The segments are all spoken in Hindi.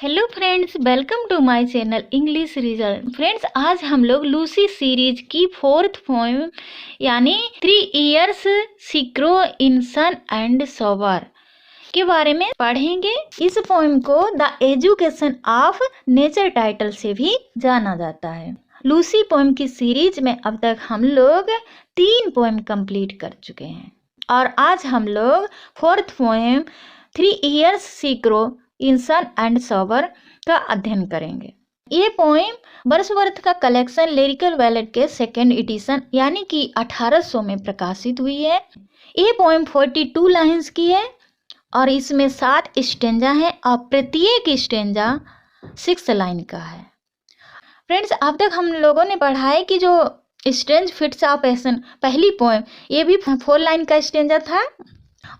Hello friends, welcome to my channel English result. Friends, आज हम लोग लूसी सीरीज की फोर्थ पोएम यानी 3 years she grew in sun and shower के बारे में पढ़ेंगे। इस पोएम को the education of nature title से भी जाना जाता है। लूसी पोएम की सीरीज में अब तक हम लोग 3 पोएम कंप्लीट कर चुके हैं और आज हम लोग fourth poem 3 years she grew in sun and shower का अध्ययन करेंगे। ये पोएम वर्ड्सवर्थ का कलेक्शन लिरिकल बैलेड के सेकेंड एडिशन यानी कि 1800 में प्रकाशित हुई है। ये पोएम 42 लाइन्स की है और इसमें 7 स्टेंजा है और प्रत्येक स्टेंजा 6 लाइन का है। फ्रेंड्स, अब तक हम लोगों ने पढ़ा है कि जो स्ट्रेंज फिट्स ऑफ पैशन पहली पोएम ये भी 4 लाइन का स्टेंजा था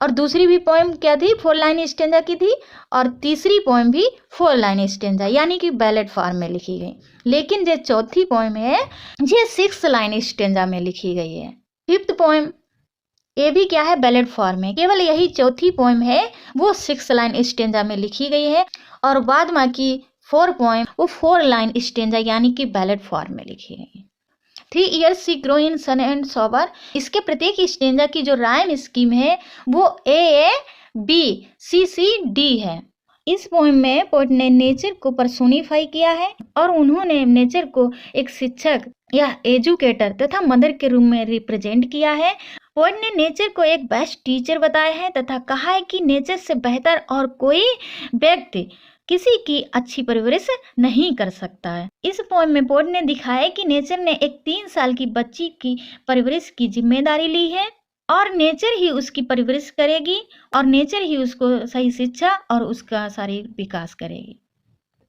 और दूसरी भी पोएम क्या थी, 4 लाइन स्टेंजा की थी और तीसरी पोएम भी 4 लाइन स्टेंजा यानी कि बैलेड फॉर्म में लिखी गई। लेकिन जो चौथी पोएम है ये 6 लाइन स्टेंजा में लिखी गई है। फिफ्थ पोएम ये भी क्या है, बैलेड फॉर्म में। केवल यही चौथी पोएम है वो 6 लाइन स्टेंजा में लिखी गई है और बाद में की 4 पोएम वो 4 लाइन स्टेंजा यानी कि बैलेड फॉर्म में लिखी गई है। 3 years she grew in sun and shower, इसके प्रत्येक स्टेंजा की जो राइम स्कीम है वो A B C C D है। इस पोएम में पोएट ने नेचर को पर्सोनिफाई किया है और उन्होंने नेचर को एक शिक्षक या एजुकेटर तथा मदर के रूप में रिप्रेजेंट किया है। पोएट ने नेचर को एक बेस्ट टीचर बताया है तथा कहा है कि नेचर से बेहतर और कोई व्यक्ति किसी की अच्छी परवरिश नहीं कर सकता है। इस पोएम में पोएट ने दिखाया है कि नेचर ने एक 3 साल की बच्ची की परवरिश की जिम्मेदारी ली है और नेचर ही उसकी परवरिश करेगी और नेचर ही उसको सही शिक्षा और उसका शारीरिक विकास करेगी।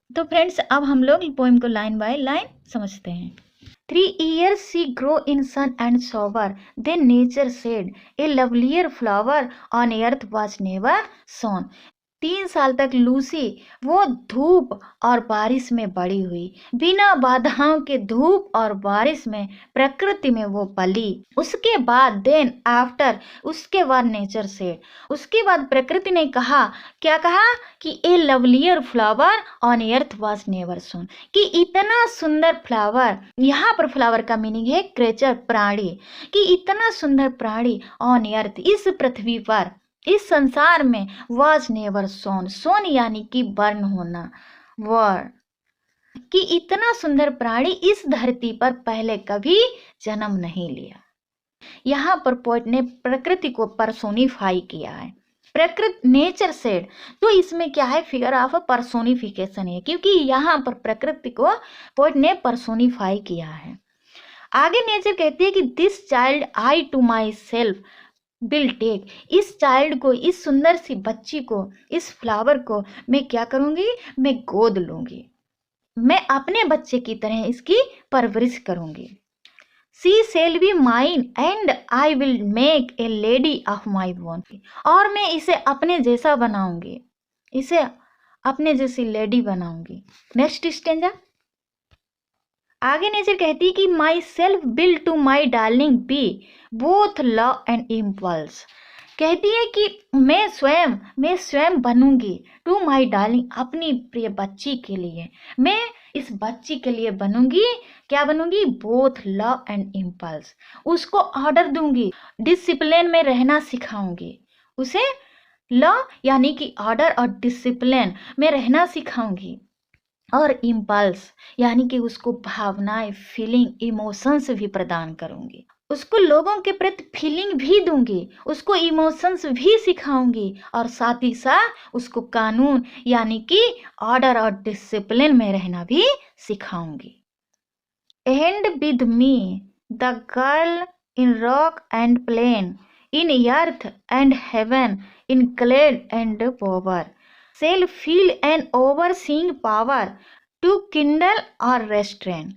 तो फ्रेंड्स, अब हम लोग पोएम को लाइन बाय लाइन समझते हैं। 3 years she grew in sun and sober, then nature said, a lovelier flower on earth was never sown। 3 साल तक लूसी वो धूप और बारिश में बड़ी हुई, बिना बाधाओं के धूप और बारिश में प्रकृति में वो पली। उसके बाद देन आफ्टर, उसके बाद नेचर से, उसके बाद प्रकृति ने कहा, क्या कहा कि a lovelier flower on earth was never sown, कि इतना सुंदर फ्लावर, यहाँ पर फ्लावर का मीनिंग है क्रेचर, प्राणी, कि इतना सुंदर प्राणी ऑन एर्थ, इस पृथ्वी पर, इस संसार में, वाज नेवर सोन, सोन यानी कि बर्न होना, वर, कि इतना सुंदर प्राणी इस धरती पर पहले कभी जन्म नहीं लिया। यहाँ पर पोएट ने प्रकृति को पर्सोनिफाई किया है। प्रकृति, नेचर सेड, तो इसमें क्या है, फिगर ऑफ पर्सोनिफिकेशन है, क्योंकि यहाँ पर प्रकृति को पोएट ने पर्सोनिफाई किया है। आगे नेचर कहती है कि this child I to myself will take, इस चाइल्ड को, इस सुंदर सी बच्ची को, इस फ्लावर को मैं क्या करूंगी, मैं गोद लूंगी, मैं अपने बच्चे की तरह इसकी परवरिश करूंगी। She shall be mine and I will make a lady of my own, और मैं इसे अपने जैसा बनाऊंगी, इसे अपने जैसी लेडी बनाऊंगी। नेक्स्ट स्टेंजा, आगे नेचर कहती है कि myself will to my darling be both law and impulse, कहती है कि मैं स्वयं बनूंगी टू माई डार्लिंग, अपनी प्रिय बच्ची के लिए, मैं इस बच्ची के लिए बनूंगी, क्या बनूंगी, बोथ लव एंड इम्पल्स, उसको ऑर्डर दूंगी, डिसिप्लिन में रहना सिखाऊंगी, उसे लव यानी कि ऑर्डर और डिसिप्लिन में रहना सिखाऊंगी, और इम्पल्स यानी कि उसको भावनाएं, फीलिंग, इमोशंस भी प्रदान करूंगी, उसको लोगों के प्रति फीलिंग भी दूंगी, उसको इमोशंस भी सिखाऊंगी और साथ ही साथ उसको कानून यानी कि ऑर्डर और डिसिप्लिन में रहना भी सिखाऊंगी। And with me the girl in rock and plain, in earth and heaven, in glade and bower, shall feel an overseeing power to kindle or restrain.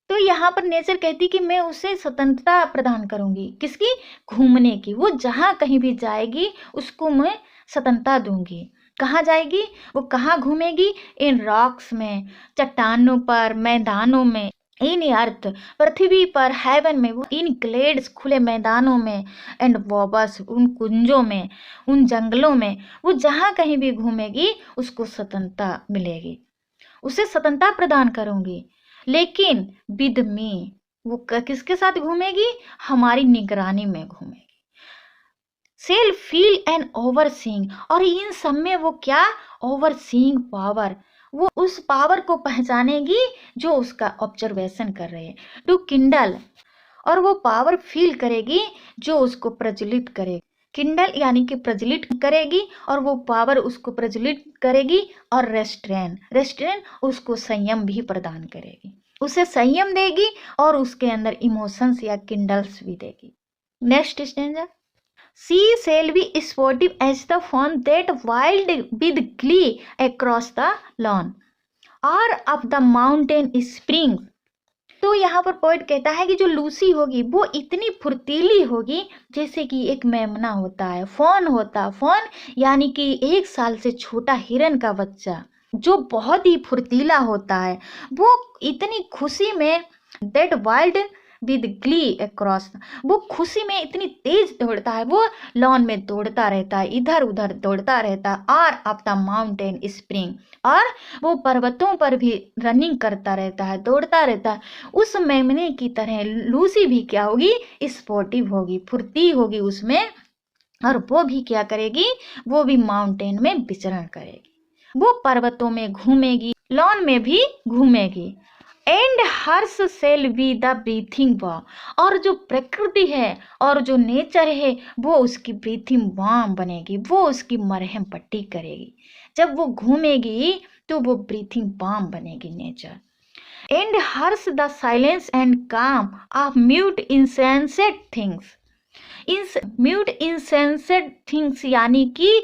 तो यहाँ पर नेचर कहती कि मैं उसे स्वतंत्रता प्रदान करूंगी, किसकी, घूमने की, वो जहाँ कहीं भी जाएगी उसको मैं स्वतंत्रता दूंगी। कहाँ जाएगी, वो कहाँ घूमेगी, इन रॉक्स में, चट्टानों पर, मैदानों में, इन अर्थ, पृथ्वी पर, हेवन में, वो इन ग्लेड्स, खुले मैदानों में, एंड वॉबस, उन कुंजों में, उन जंगलों में, वो जहाँ कहीं भी घूमेगी उसको स्वतंत्रता मिलेगी। उसे स्वतंत्रता प्रदान करूंगी, लेकिन विद मी, वो किसके साथ घूमेगी? हमारी निगरानी में घूमेगी। सेल फील एंड ओवरसीइंग, और इन सब में वो क्या? ओवरसीइंग पावर, वो उस पावर को पहचानेगी जो उसका ऑब्जर्वेशन कर रहे हैं। टू किंडल, और वो पावर फील करेगी जो उसको प्रज्वलित करेगी। किंडल यानी कि प्रज्वलित करेगी, और वो पावर उसको प्रज्वलित करेगी। और रेस्ट्रेन, रेस्ट्रेन उसको संयम भी प्रदान करेगी, उसे संयम देगी और उसके अंदर इमोशंस या किंडल्स भी देगी। Next stanza. She shall be sportive as the fawn that wild with glee across the lawn, or up the mountain springs. तो यहाँ पर पोइट कहता है कि जो लूसी होगी वो इतनी फुर्तीली होगी जैसे कि एक मेमना होता है, फॉन होता है। फॉन यानी कि 1 साल से छोटा हिरन का बच्चा जो बहुत ही फुर्तीला होता है, वो इतनी खुशी में, that wild with Glee across, वो खुशी में इतनी तेज दौड़ता है, वो लॉन में दौड़ता रहता है, इधर उधर दौड़ता रहता है। और अप द माउंटेन स्प्रिंग, और वो पर्वतों पर भी रनिंग करता रहता है, दौड़ता रहता है। उस मेमने की तरह लूसी भी क्या होगी? स्पोर्टिव होगी, फुर्ती होगी उसमें। और वो भी क्या करेगी? वो भी माउंटेन में विचरण करेगी, वो पर्वतों में घूमेगी, लॉन में भी घूमेगी। And hers shall be the breathing balm, और जो प्रकृति है और जो नेचर है वो उसकी ब्रीथिंग बाम बनेगी, वो उसकी मरहम पट्टी करेगी। जब वो घूमेगी तो वो ब्रीथिंग बाम बनेगी nature. And hers the silence and calm of mute insensate things, mute insensate things यानी कि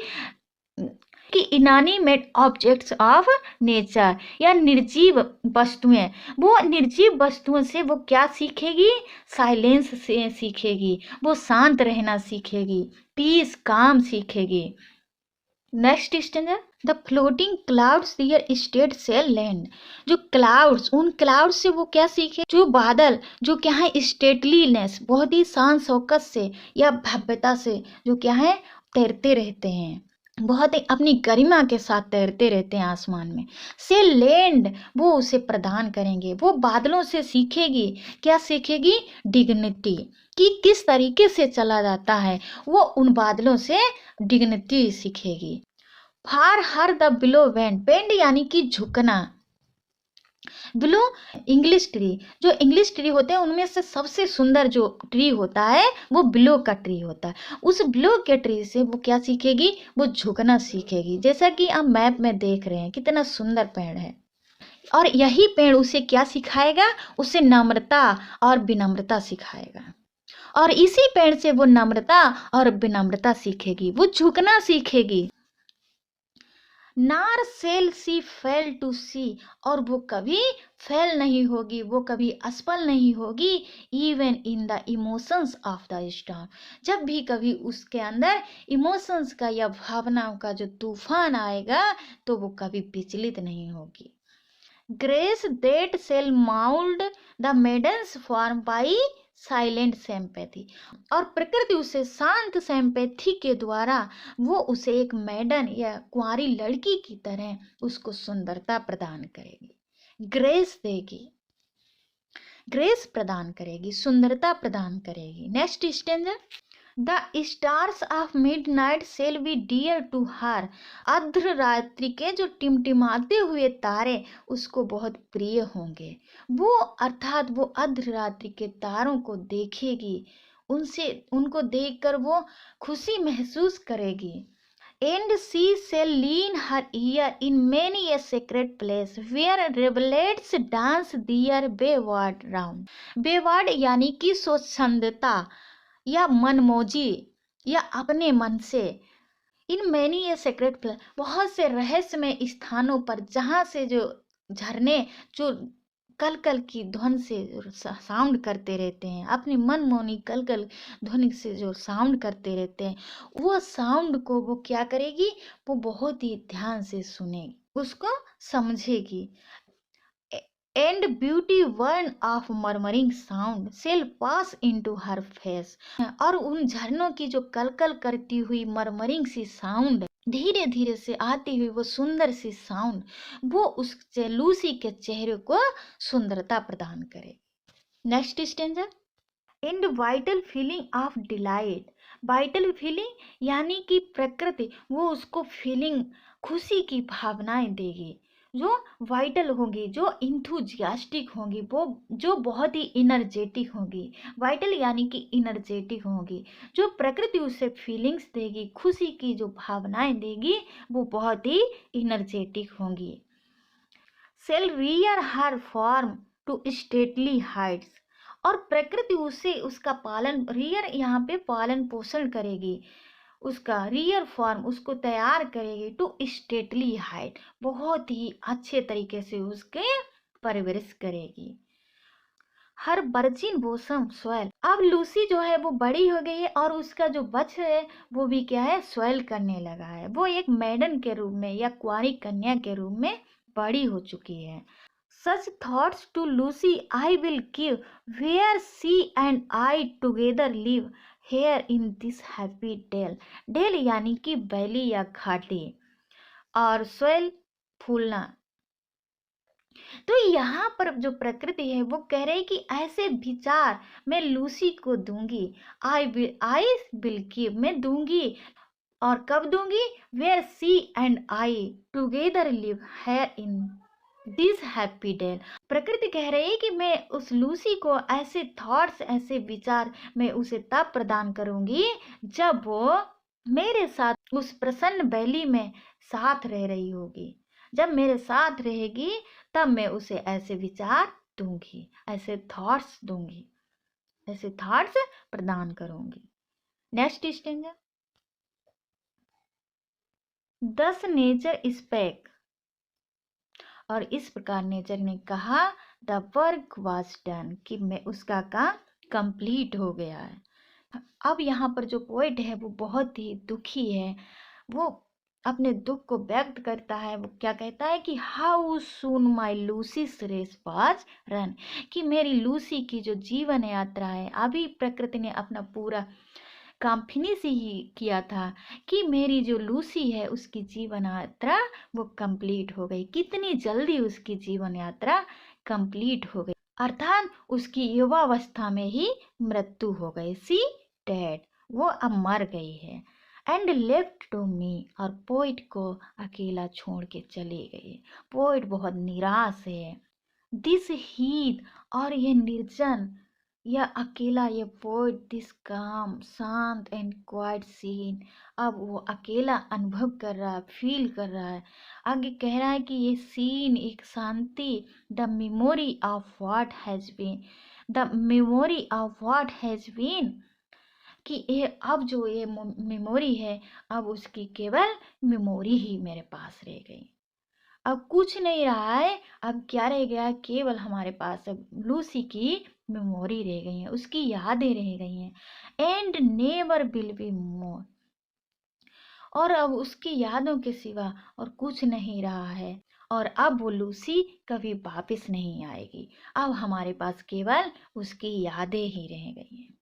इनएनिमेट ऑब्जेक्ट्स ऑफ नेचर, या निर्जीव वस्तुएं। वो निर्जीव वस्तुओं से वो क्या सीखेगी? साइलेंस से सीखेगी, वो शांत रहना सीखेगी, पीस, काम सीखेगी। Next stanza. The floating clouds their state shall lend, जो क्लाउड्स, उन क्लाउड्स से वो क्या सीखे? जो बादल, जो क्या है? स्टेटलीनेस, बहुत ही शान शौकत से या भव्यता से जो क्या है? तैरते रहते हैं, बहुत ही अपनी गरिमा के साथ तैरते रहते हैं आसमान में। से लैंड, वो उसे प्रदान करेंगे। वो बादलों से सीखेगी, क्या सीखेगी? डिग्निटी, कि किस तरीके से चला जाता है, वो उन बादलों से डिग्निटी सीखेगी। For her the willow bend, bend यानी कि झुकना। बिलो इंग्लिश ट्री, जो इंग्लिश ट्री होते हैं उनमें से सबसे सुंदर जो ट्री होता है वो बिलो का ट्री होता है। उस बिलो के ट्री से वो क्या सीखेगी? वो झुकना सीखेगी। जैसा कि आप मैप में देख रहे हैं कितना सुंदर पेड़ है, और यही पेड़ उसे क्या सिखाएगा? उसे नम्रता और विनम्रता सिखाएगा। और इसी पेड़ से वो नम्रता और विनम्रता सीखेगी, वो झुकना सीखेगी। नार सेल सी फेल टू सी, और वो कभी फेल नहीं होगी, वो कभी असफल नहीं होगी। Even in the emotions of the storm, जब भी कभी उसके अंदर इमोशंस का या भावनाओं का जो तूफान आएगा तो वो कभी विचलित नहीं होगी। Grace that shall mould the maiden's form by silent sympathy, और प्रकृति उसे शांत सिंपैथी के द्वारा वो उसे एक मैडन या कुंवारी लड़की की तरह उसको सुंदरता प्रदान करेगी, ग्रेस देगी, ग्रेस प्रदान करेगी, सुंदरता प्रदान करेगी। Next stanza. The stars of midnight shall be dear to her, अर्ध रात्रि के जो टिमटिमाते हुए तारे उसको बहुत प्रिय होंगे। वो अर्थात वो अर्ध रात्रि के तारों को देखेगी, उनसे उनको देखकर वो खुशी महसूस करेगी। And she shall lean her ear in many a secret place where rivulets dance their wayward round, wayward यानी कि स्वच्छंदता या मनमौजी या अपने मन से। In many a secret place, बहुत से रहस्यमय स्थानों पर जहाँ से जो झरने जो कल कल की ध्वनि से साउंड करते रहते हैं, अपनी मनमोहनी कल कल ध्वनि से जो साउंड करते रहते हैं, वो साउंड को वो क्या करेगी? वो बहुत ही ध्यान से सुनेगी, उसको समझेगी। And beauty born of murmuring sound shall pass into her face, और उन झरनों की जो कलकल करती हुई मर्मरिंग सी साउंड धीरे धीरे से आती हुई वो सुंदर सी साउंड वो उस लूसी के चेहरे को सुंदरता प्रदान करे। Next stanza. And vital feeling of delight. Vital feeling यानी कि प्रकृति वो उसको फीलिंग खुशी की भावनाएं देगी, जो वाइटल होंगी, जो इंथुजियास्टिक होंगी, वो जो बहुत ही इनर्जेटिक होंगी। वाइटल यानी कि इनर्जेटिक होंगी, जो प्रकृति उसे फीलिंग्स देगी, खुशी की जो भावनाएं देगी वो बहुत ही इनर्जेटिक होंगी। Shall rear her form to stately heights. और प्रकृति उसे उसका पालन, रियर यहाँ पे पालन पोषण करेगी, उसका रियर फॉर्म उसको तैयार करेगी टू स्टेटली हाइट, बहुत ही अच्छे तरीके से उसके परवरिश करेगी। हर वर्जिन बोसम स्वेल। अब लूसी जो है वो बड़ी हो गई है और उसका जो बच्चा है वो भी क्या है, स्वेल करने लगा है। वो एक मैडन के रूप में या कुंवारी कन्या के रूप में बड़ी हो चुकी है। Such thoughts to Lucy I will give, where she and I together live here in this happy dale. Dale यानी कि वैली या घाटी, और swell फूलना। तो यहाँ पर जो प्रकृति है वो कह रही कि ऐसे विचार मैं लूसी को दूंगी। आई विल गिव, मैं दूंगी। और कब दूंगी? Where she and I together live here in this happy day. प्रकृति कह रही है कि मैं उस लूसी को ऐसे थॉट्स, ऐसे विचार मैं उसे तब प्रदान करूंगी जब वो मेरे साथ उस प्रसन्न वैली में साथ रह रही होगी। जब मेरे साथ रहेगी तब मैं उसे ऐसे विचार दूंगी, ऐसे थॉट्स दूंगी, ऐसे थॉट्स प्रदान करूंगी। Next stanza. 10 nature spake. और इस प्रकार नेचर ने कहा द वर्क वॉज डन, कि मैं उसका काम कंप्लीट हो गया है। अब यहाँ पर जो पोएट है वो बहुत ही दुखी है, वो अपने दुख को व्यक्त करता है। वो क्या कहता है कि how soon my Lucy's race was run, कि मेरी लूसी की जो जीवन यात्रा है, अभी प्रकृति ने अपना पूरा काम फिनिश ही किया था कि मेरी जो लूसी है उसकी जीवन यात्रा वो कंप्लीट हो गई। कितनी जल्दी उसकी जीवन यात्रा कंप्लीट हो गई, अर्थात उसकी युवावस्था में ही मृत्यु हो गई। सी डेड, वो अब मर गई है। एंड लेफ्ट टू मी, और पोइट को अकेला छोड़ के चली गई। पोइट बहुत निराश है। दिस हीट, और ये निर्जन, यह अकेला, ये पोइट, दिस काम शांत एंड क्वाइट सीन, अब वो अकेला अनुभव कर रहा है, फील कर रहा है। आगे कह रहा है कि ये सीन एक शांति, the memory of what has been, the memory of what has been, कि ये अब जो ये मेमोरी है अब उसकी केवल मेमोरी ही मेरे पास रह गई। अब कुछ नहीं रहा है, अब क्या रह गया? केवल हमारे पास अब लूसी की मेमोरी रह गई है, उसकी यादें रह गई हैं। And never will be more, और अब उसकी यादों के सिवा और कुछ नहीं रहा है। और अब वो लूसी कभी वापस नहीं आएगी, अब हमारे पास केवल उसकी यादें ही रह गई हैं।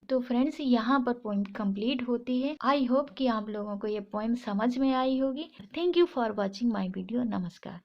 तो फ्रेंड्स, यहाँ पर पोइम कंप्लीट होती है। आई होप कि आप लोगों को ये पोइम समझ में आई होगी। Thank you for watching my video. नमस्कार।